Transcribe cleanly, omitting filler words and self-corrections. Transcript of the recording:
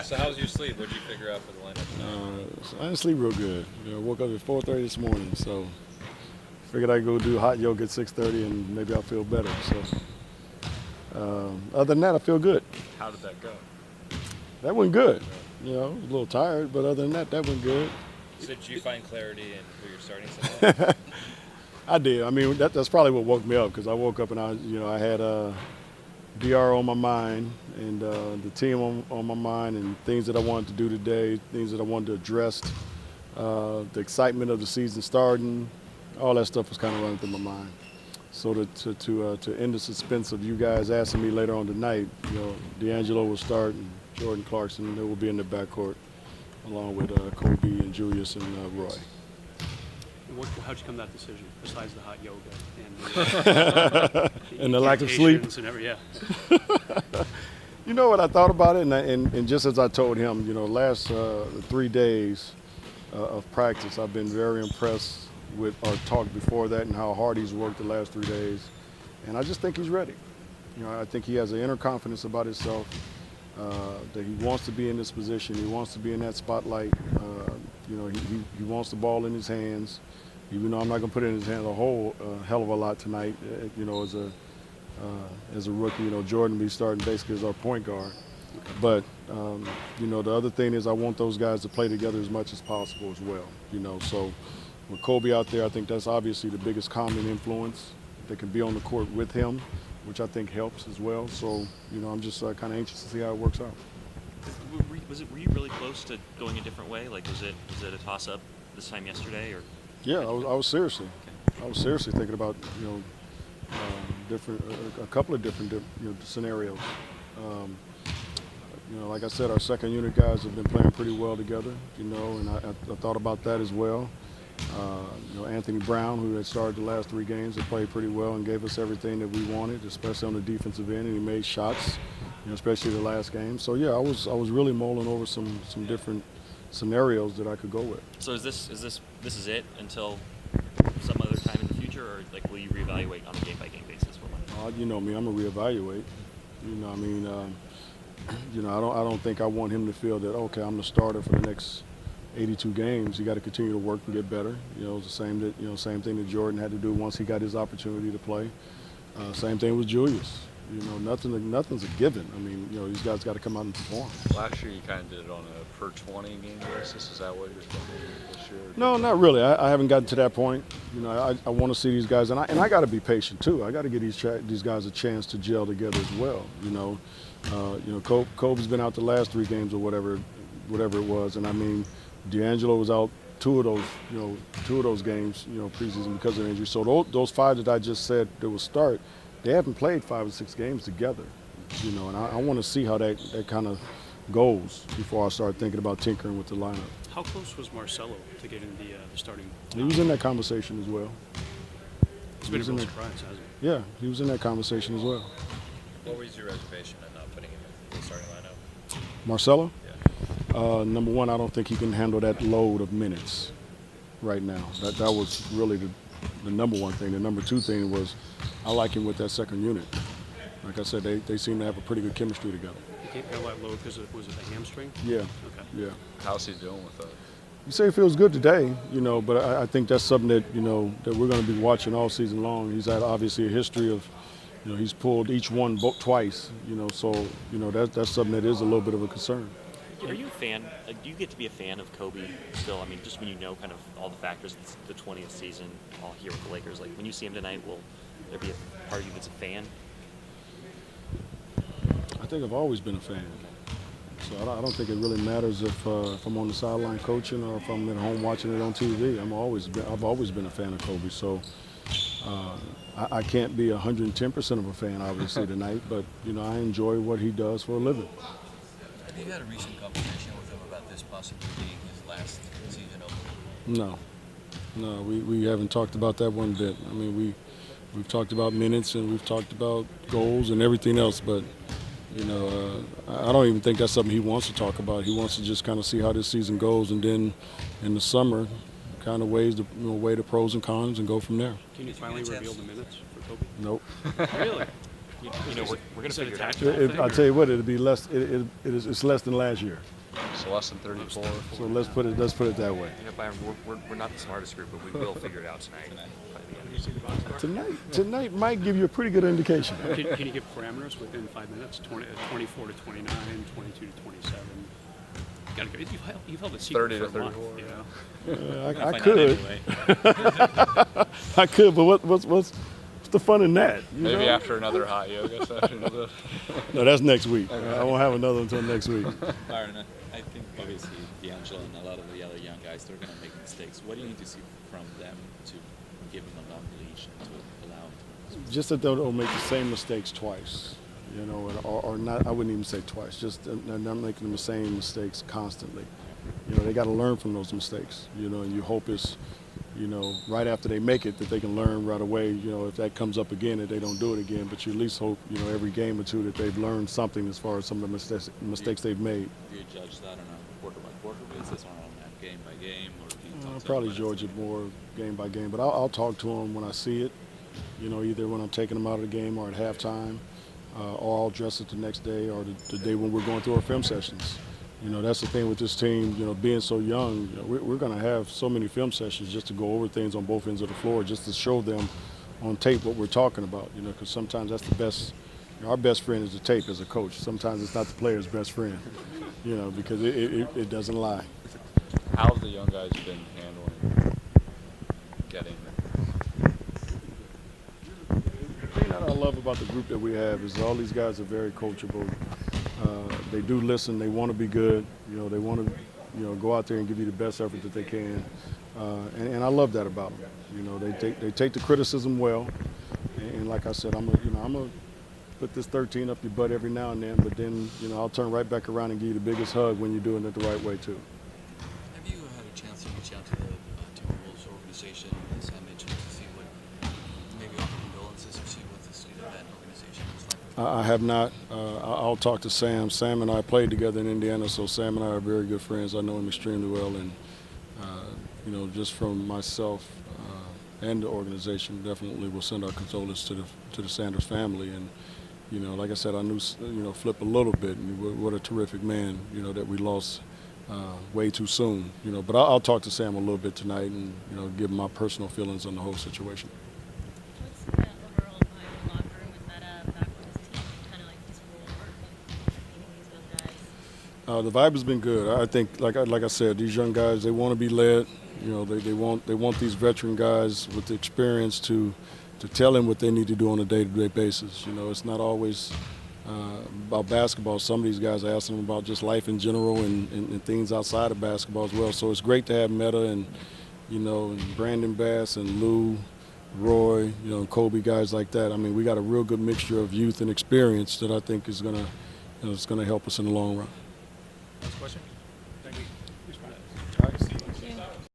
So how's your sleep? What'd you figure out for the lineup? So I didn't sleep real good. I woke up at 4:30 this morning, so figured I'd go do hot yoga at 6:30 and maybe I'll feel better. So other than that, I feel good. How did that go? That went good. A little tired, but other than that went good. So did you find clarity in who you're starting tonight? I did. I mean, that's probably what woke me up because I woke up and I had DR on my mind and the team on my mind and things that I wanted to do today, things that I wanted to address, the excitement of the season starting, all that stuff was kind of running through my mind. So to end the suspense of you guys asking me later on tonight, D'Angelo will start and Jordan Clarkson, they will be in the backcourt along with Kobe and Julius and Roy. How'd you come to that decision, besides the hot yoga and and the lack of sleep? Yeah. You know what, I thought about it, and just as I told him, last 3 days of practice, I've been very impressed with our talk before that and how hard he's worked the last 3 days. And I just think he's ready. I think he has an inner confidence about himself, that he wants to be in this position. He wants to be in that spotlight. He wants the ball in his hands. Even though I'm not going to put it in his hands a whole hell of a lot tonight, as a rookie, Jordan will be starting basically as our point guard. But, the other thing is I want those guys to play together as much as possible as well, So with Kobe out there, I think that's obviously the biggest common influence that can be on the court with him, which I think helps as well. So, I'm just kind of anxious to see how it works out. Were you really close to going a different way? Like, was it a toss-up this time yesterday, or? Yeah, I was seriously. I was seriously thinking about, a couple of different scenarios. Like I said, our second unit guys have been playing pretty well together, and I thought about that as well. Anthony Brown, who had started the last 3 games, had played pretty well and gave us everything that we wanted, especially on the defensive end, and he made shots, especially the last game. So yeah, I was really mulling over some different scenarios that I could go with. So is this it until some other time in the future, or will you reevaluate on a game-by-game basis for one? You know me, I'm gonna reevaluate. I don't think I want him to feel that I'm the starter for the next 82 games. You got to continue to work and get better. It's the same thing that Jordan had to do once he got his opportunity to play. Same thing with Julius. Nothing's a given. These guys got to come out and perform. Last year you kind of did it on a per 20 game basis. Is that what you're thinking this year? No, not really. I haven't gotten to that point. I want to see these guys, and I got to be patient too. I got to give these guys a chance to gel together as well. Kobe's been out the last 3 games or whatever it was, and D'Angelo was out 2 of those games, preseason because of injury. So those 5 that I just said that will start, they haven't played 5 or 6 games together, and I want to see how that kind of goes before I start thinking about tinkering with the lineup. How close was Marcelo to getting the starting? He was in that conversation as well. It's been a real surprise, hasn't it? Yeah, he was in that conversation as well. What was your reservation in not putting him in the starting lineup? Marcelo? Yeah. Number one, I don't think he can handle that load of minutes right now. That was really the number one thing. The number 2 thing was I like him with that second unit. Like I said, they seem to have a pretty good chemistry together. He can't handle that load because was it the hamstring? Yeah. Okay. Yeah. How's he doing with that? You say he feels good today, but I think that's something that, that we're going to be watching all season long. He's had obviously a history of, he's pulled each one twice, so, that's something that is a little bit of a concern. Are you a fan? Do you get to be a fan of Kobe still? Just when kind of all the factors, it's the 20th season, all here with the Lakers. When you see him tonight, will there be a part of you that's a fan? I think I've always been a fan. So I don't think it really matters if I'm on the sideline coaching or if I'm at home watching it on TV. I've always been a fan of Kobe. So I can't be 110% of a fan, obviously, tonight. But, I enjoy what he does for a living. Have you had a recent conversation with him about this possibly being his last season opener? No, we haven't talked about that one bit. We've talked about minutes and we've talked about goals and everything else, but I don't even think that's something he wants to talk about. He wants to just kind of see how this season goes, and then in the summer, kind of weigh the pros and cons and go from there. Can you finally reveal the minutes for Kobe? Nope. Really? You know, we're going Is to that figure it out. attached to the whole thing, I'll or- tell you what, it'll be less. It's less than last year. So less than 34. So let's put it that way. You know, Byron, we're not the smartest group, but we will figure it out tonight. By the end. You see the box score? Tonight might give you a pretty good indication. Can you give parameters within 5 minutes? 24 to 29, 22 to 27. You've held a secret 30 to for a month, 34, you know? I Find out could, anyway. I could, but what's the fun in that? You Maybe know? after another hot yoga session. No, that's next week. I won't have another until next week. Byron, I think obviously D'Angelo and a lot of the other young guys, they're going to make mistakes. What do you need to see from them to give them a long leash and to allow them to make mistakes? Just that they don't make the same mistakes twice, you know, or not. I wouldn't even say twice. Just they're not making the same mistakes constantly. You know, they got to learn from those mistakes. You know, and you hope it's, you know, right after they make it that they can learn right away. You know, if that comes up again, that they don't do it again. But you at least hope, you know, every game or two that they've learned something as far as some of the mistakes they've made. Do you judge that on a quarter-by-quarter basis or on a game-by-game? Or do you talk to I'll them probably about judge it more game by game, but I'll talk to them when I see it. You know, either when I'm taking them out of the game or at halftime, or I'll dress it the next day or the day when we're going through our film sessions. You know, that's the thing with this team, you know, being so young, you know, we're going to have so many film sessions just to go over things on both ends of the floor, just to show them on tape what we're talking about, you know, because sometimes that's the best, you know, our best friend is the tape as a coach. Sometimes it's not the player's best friend, you know, because it doesn't lie. How have the young guys been handling getting The thing that I love about the group that we have is all these guys are very coachable. They do listen. They want to be good. You know, they want to, you know, go out there and give you the best effort that they can. And I love that about them. You know, they take the criticism well. And like I said, I'm gonna put this 13 up your butt every now and then. But then, you know, I'll turn right back around and give you the biggest hug when you're doing it the right way too. Have you had a chance to reach out to the Timberwolves organization, as Sam mentioned, to see what, maybe offer condolences or see what the state of that organization is like? I have not. I'll talk to Sam. Sam and I played together in Indiana, so Sam and I are very good friends. I know him extremely well, and you know, just from myself and the organization, definitely will send our condolences to the Sanders family. And you know, like I said, I knew, you know, Flip a little bit, and what a terrific man, you know, that we lost way too soon. You know, but I'll talk to Sam a little bit tonight, and you know, give him my personal feelings on the whole situation. What's the overall vibe in the locker room? Is that back with this team, kind of like this role of meeting these young guys? The vibe has been good. I think, like I said, these young guys, they want to be led. You know, they want these veteran guys with the experience to tell them what they need to do on a day-to-day basis. You know, it's not always about basketball. Some of these guys are asking them about just life in general and things outside of basketball as well. So it's great to have Meta and, you know, and Brandon Bass and Lou, Roy, you know, Kobe, guys like that. I mean, we got a real good mixture of youth and experience that I think is gonna, you know, it's gonna help us in the long run. Last question? Thank you.